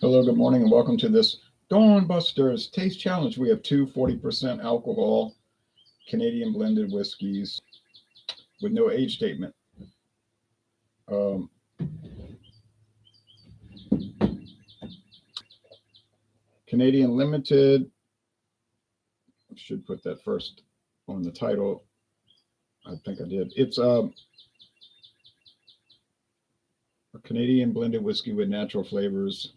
Hello, good morning, and welcome to this Dawn Busters Taste Challenge. We have two 40% alcohol Canadian blended whiskeys with no age statement. Canadian Limited, should put that first on the title. I think I did. It's a Canadian blended whiskey with natural flavors.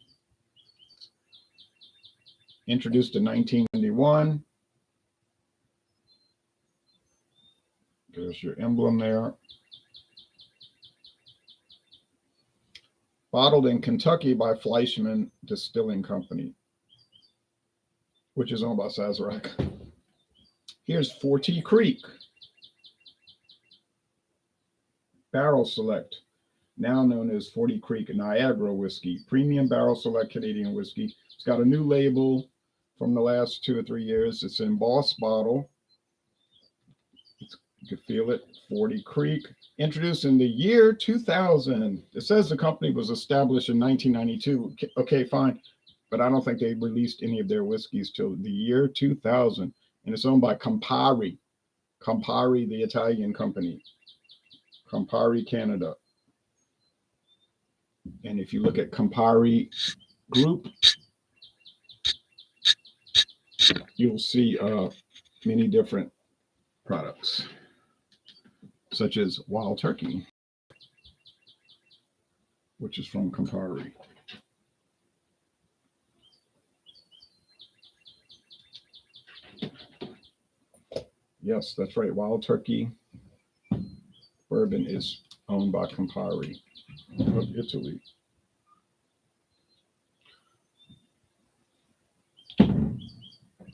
Introduced in 1991. There's your emblem there. Bottled in Kentucky by Fleischmann Distilling Company, which is owned by Sazerac. Here's Forty Creek. Barrel Select, now known as 40 Creek Niagara Whiskey. Premium Barrel Select Canadian whiskey. It's got a new label from the last 2 or 3 years. It's an embossed bottle. You can feel it. 40 Creek. Introduced in the year 2000. It says the company was established in 1992. Okay, fine. But I don't think they released any of their whiskeys till the year 2000. And it's owned by Campari. Campari, the Italian company. Campari Canada. And if you look at Campari Group, you'll see many different products, such as Wild Turkey, which is from Campari. Yes, that's right. Wild Turkey bourbon is owned by Campari of Italy.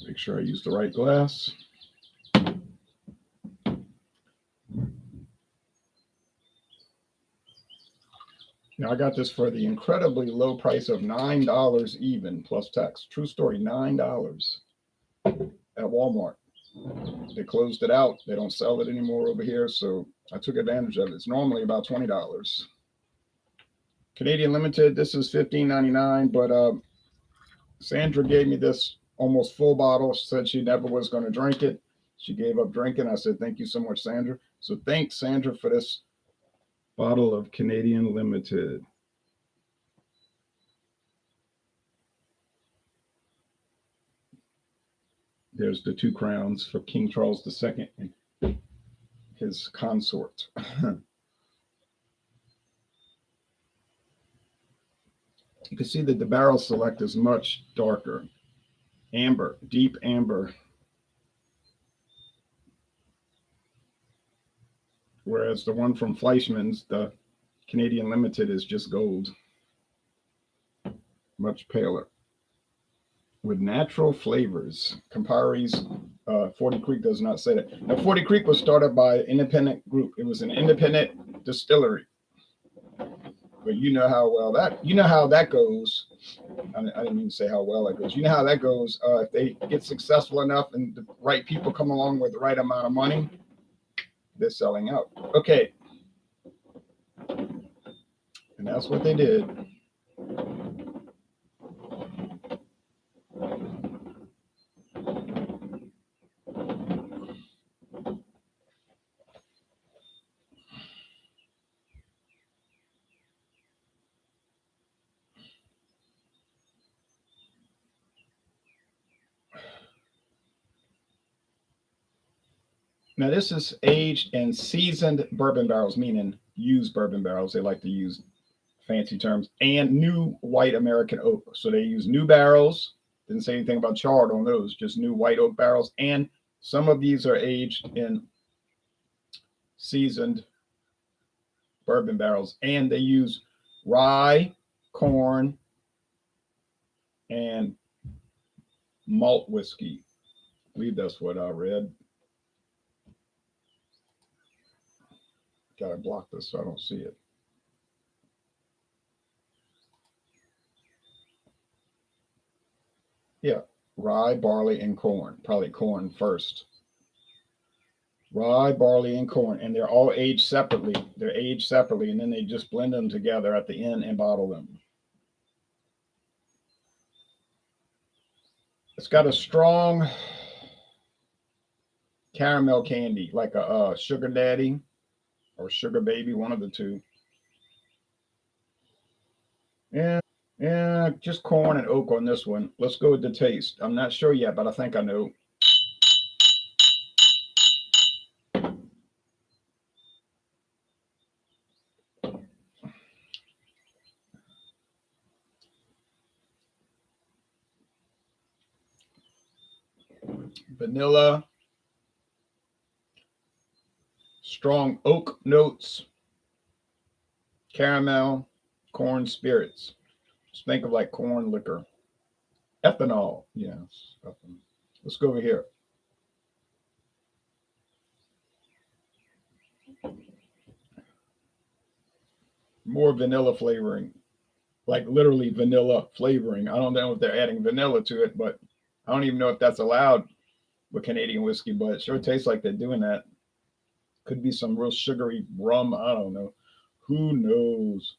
Make sure I use the right glass. Now, I got this for the incredibly low price of $9 even, plus tax. True story, $9 at Walmart. They closed it out. They don't sell it anymore over here, so I took advantage of it. It's normally about $20. Canadian Limited, this is $15.99, but Sandra gave me this almost full bottle. She said she never was going to drink it. She gave up drinking. I said, thank you so much, Sandra. So thanks, Sandra, for this bottle of Canadian Limited. There's the 2 crowns for King Charles II and his consort. You can see that the barrel select is much darker. Amber, deep amber. Whereas the one from Fleischmann's, the Canadian Limited, is just gold. Much paler. With natural flavors. Campari's 40 Creek does not say that. Now, 40 Creek was started by an independent group. It was an independent distillery. But you know how that goes. I didn't mean to say how well that goes. You know how that goes. If they get successful enough and the right people come along with the right amount of money, they're selling out. Okay. And that's what they did. Now, this is aged in seasoned bourbon barrels, meaning used bourbon barrels. They like to use fancy terms. And new white American oak. So they use new barrels. Didn't say anything about charred on those, just new white oak barrels. And some of these are aged in seasoned bourbon barrels. And they use rye, corn, and malt whiskey. I believe that's what I read. Gotta block this so I don't see it. Yeah, rye, barley, and corn. Probably corn first. Rye, barley, and corn. And they're all aged separately. They're aged separately, and then they just blend them together at the end and bottle them. It's got a strong caramel candy, like a sugar daddy or sugar baby, one of the two. Yeah, just corn and oak on this one. Let's go with the taste. I'm not sure yet, but I think I know. Vanilla, strong oak notes, caramel, corn spirits. Just think of like corn liquor. Ethanol, yes. Ethanol. Let's go over here. More vanilla flavoring, like literally vanilla flavoring. I don't know if they're adding vanilla to it, but I don't even know if that's allowed with Canadian whiskey, but it sure tastes like they're doing that. Could be some real sugary rum. I don't know. Who knows?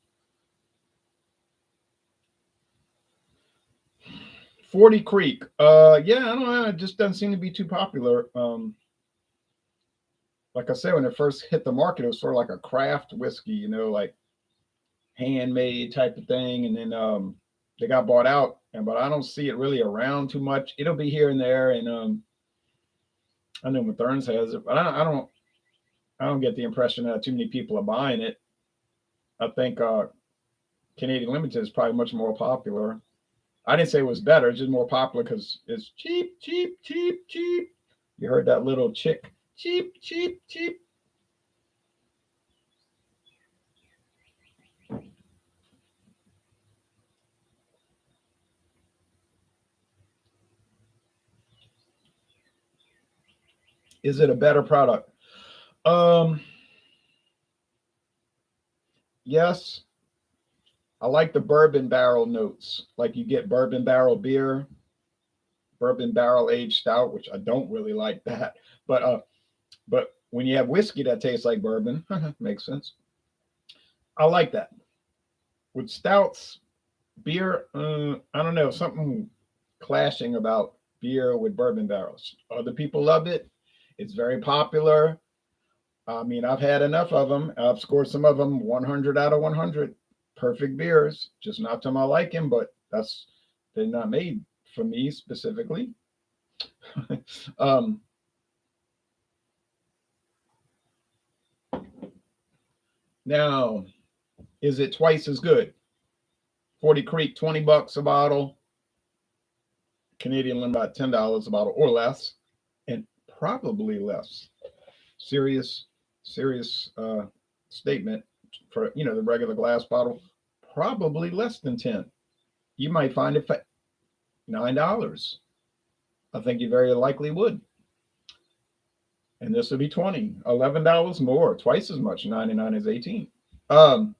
40 Creek. Yeah, I don't know. It just doesn't seem to be too popular. Like I said, when it first hit the market, it was sort of like a craft whiskey, like handmade type of thing. And then they got bought out, but I don't see it really around too much. It'll be here and there, and I know Mathern's has it, but I don't get the impression that too many people are buying it. I think Canadian Limited is probably much more popular. I didn't say it was better; it's just more popular because it's cheap, cheap, cheap, cheap. You heard that little chick? Cheap, cheap, cheap. Is it a better product? Um, yes. I like the bourbon barrel notes. Like you get bourbon barrel beer, bourbon barrel aged stout, which I don't really like that. But when you have whiskey that tastes like bourbon, makes sense. I like that. With stouts, beer, I don't know, something clashing about beer with bourbon barrels. Other people love it. It's very popular. I mean, I've had enough of them. I've scored some of them 100 out of 100. Perfect beers, just not to my liking, but they're not made for me specifically. um, Now, is it twice as good? 40 Creek, $20 a bottle. Canadian Limit about $10 a bottle or less, and probably less. Serious statement for the regular glass bottle. Probably less than 10. You might find it for $9. I think you very likely would. And this would be 20, $11 more, twice as much. 99 is 18. No,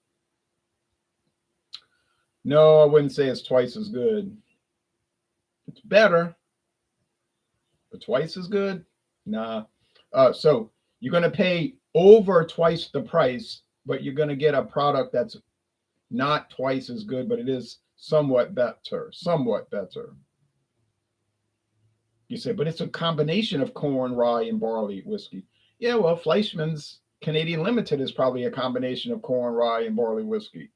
I wouldn't say it's twice as good. It's better, but twice as good? Nah. So you're going to pay over twice the price, but you're going to get a product that's not twice as good, but it is somewhat better. Somewhat better. You say, but it's a combination of corn, rye, and barley whiskey. Yeah, well, Fleischmann's Canadian Limited is probably a combination of corn, rye, and barley whiskey.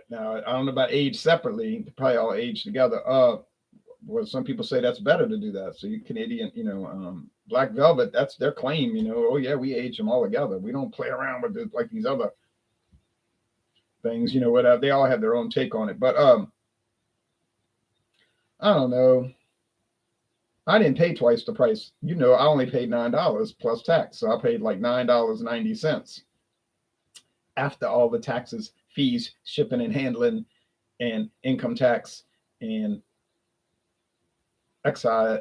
Now, I don't know about age separately. They're probably all aged together. Well, some people say that's better to do that. So you Canadian, Black Velvet, that's their claim. Oh yeah, we age them all together. We don't play around with it like these other things. Whatever. They all have their own take on it. But I don't know. I didn't pay twice the price. I only paid $9 plus tax. So I paid like $9.90 after all the taxes, fees, shipping and handling, and income tax, and excise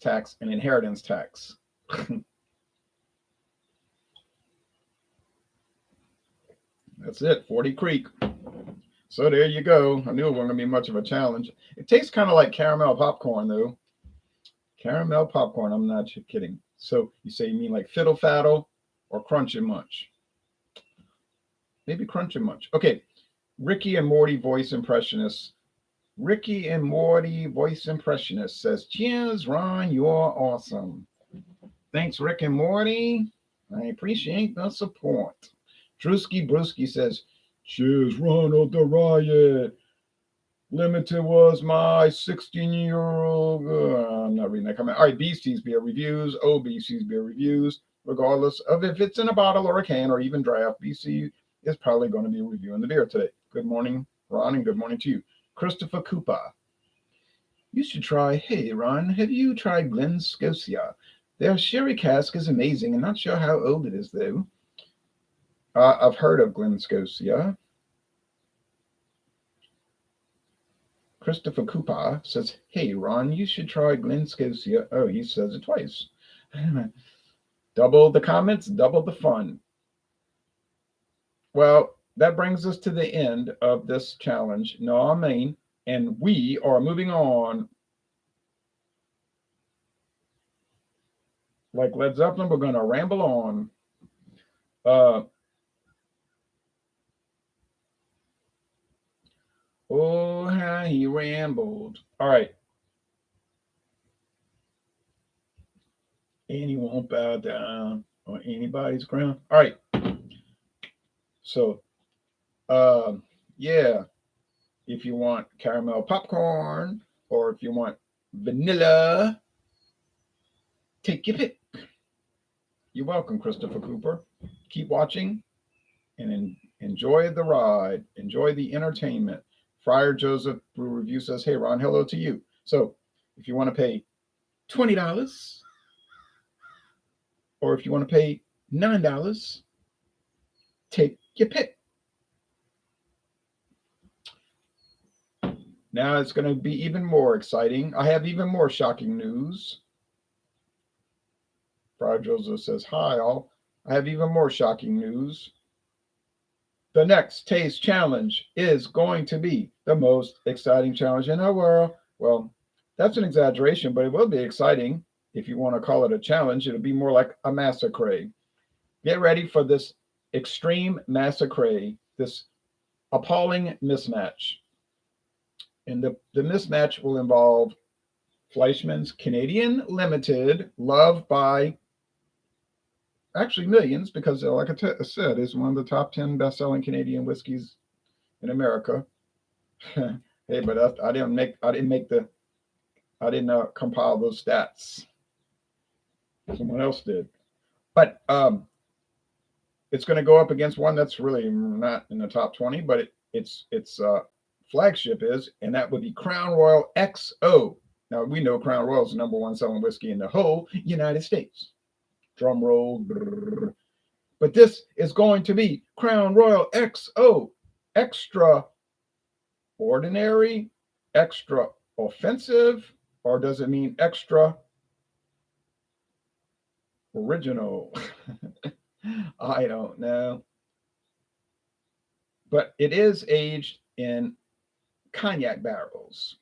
tax, and inheritance tax. That's it, 40 Creek. So there you go. I knew it wasn't going to be much of a challenge. It tastes kind of like caramel popcorn, though. Caramel popcorn, I'm not kidding. So you say you mean like Fiddle Faddle or Crunch and Munch? Maybe Crunch and Munch. Okay, Ricky and Morty voice impressionists. Ricky and Morty, voice impressionist, says, cheers, Ron, you're awesome. Thanks, Rick and Morty. I appreciate the support. Drewski Brewski says, cheers, Ronald the Riot. Limited was my 16-year-old. I'm not reading that comment. All right, Beasties Beer Reviews, OBC's Beer Reviews. Regardless of if it's in a bottle or a can or even draft, BC is probably going to be reviewing the beer today. Good morning, Ron, and good morning to you. Christopher Cooper. You should try, hey, Ron, have you tried Glen Scotia? Their sherry cask is amazing. I'm not sure how old it is, though. I've heard of Glen Scotia. Christopher Cooper says, hey, Ron, you should try Glen Scotia. Oh, he says it twice. Double the comments, double the fun. Well, that brings us to the end of this challenge. No, I mean, and we are moving on. Like Led Zeppelin, we're going to ramble on. Oh, how he rambled. All right. And he won't bow down on anybody's ground. All right. So, yeah, if you want caramel popcorn or if you want vanilla, take your pick. You're welcome, Christopher Cooper. Keep watching and enjoy the ride. Enjoy the entertainment. Friar Joseph Brew Review says, hey, Ron, hello to you. So if you want to pay $20 or if you want to pay $9, take your pick. Now it's going to be even more exciting. I have even more shocking news. Friar Joseph says, hi, all. I have even more shocking news. The next taste challenge is going to be the most exciting challenge in the world. Well, that's an exaggeration, but it will be exciting. If you want to call it a challenge, it'll be more like a massacre. Get ready for this extreme massacre, this appalling mismatch. And the mismatch will involve Fleischmann's Canadian Limited, loved by actually millions, because like I said, it's one of the top 10 best-selling Canadian whiskeys in America. Hey, but I didn't compile those stats. Someone else did. But it's going to go up against one that's really not in the top 20, but its flagship is, and that would be Crown Royal XO. Now we know Crown Royal is the number one selling whiskey in the whole United States. Drum roll. But this is going to be Crown Royal XO. Extra ordinary, extra offensive, or does it mean extra original? I don't know. But it is aged in cognac barrels.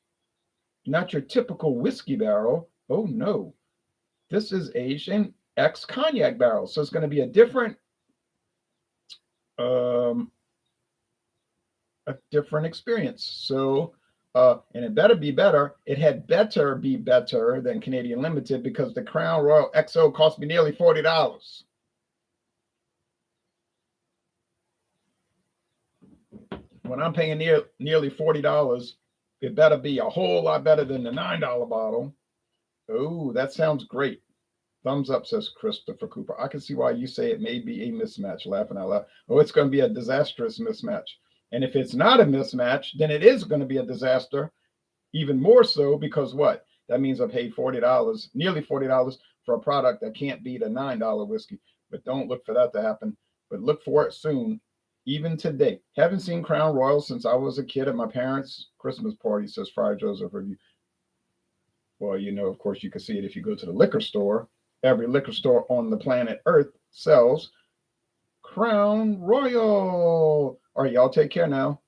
Not your typical whiskey barrel. Oh no. This is aged in ex-cognac barrels. So it's going to be a different experience. So and it better be better. It had better be better than Canadian Limited, because the Crown Royal XO cost me nearly $40. When I'm paying nearly $40, it better be a whole lot better than the $9 bottle. Oh, that sounds great. Thumbs up, says Christopher Cooper. I can see why you say it may be a mismatch, laughing out loud. Oh, it's going to be a disastrous mismatch. And if it's not a mismatch, then it is going to be a disaster, even more so, because what? That means I paid $40, nearly $40 for a product that can't beat a $9 whiskey. But don't look for that to happen. But look for it soon, even today. Haven't seen Crown Royal since I was a kid at my parents' Christmas party, says Friar Joseph Review. Well, you know, of course, you can see it if you go to the liquor store. Every liquor store on the planet Earth sells Crown Royal. All right, y'all take care now.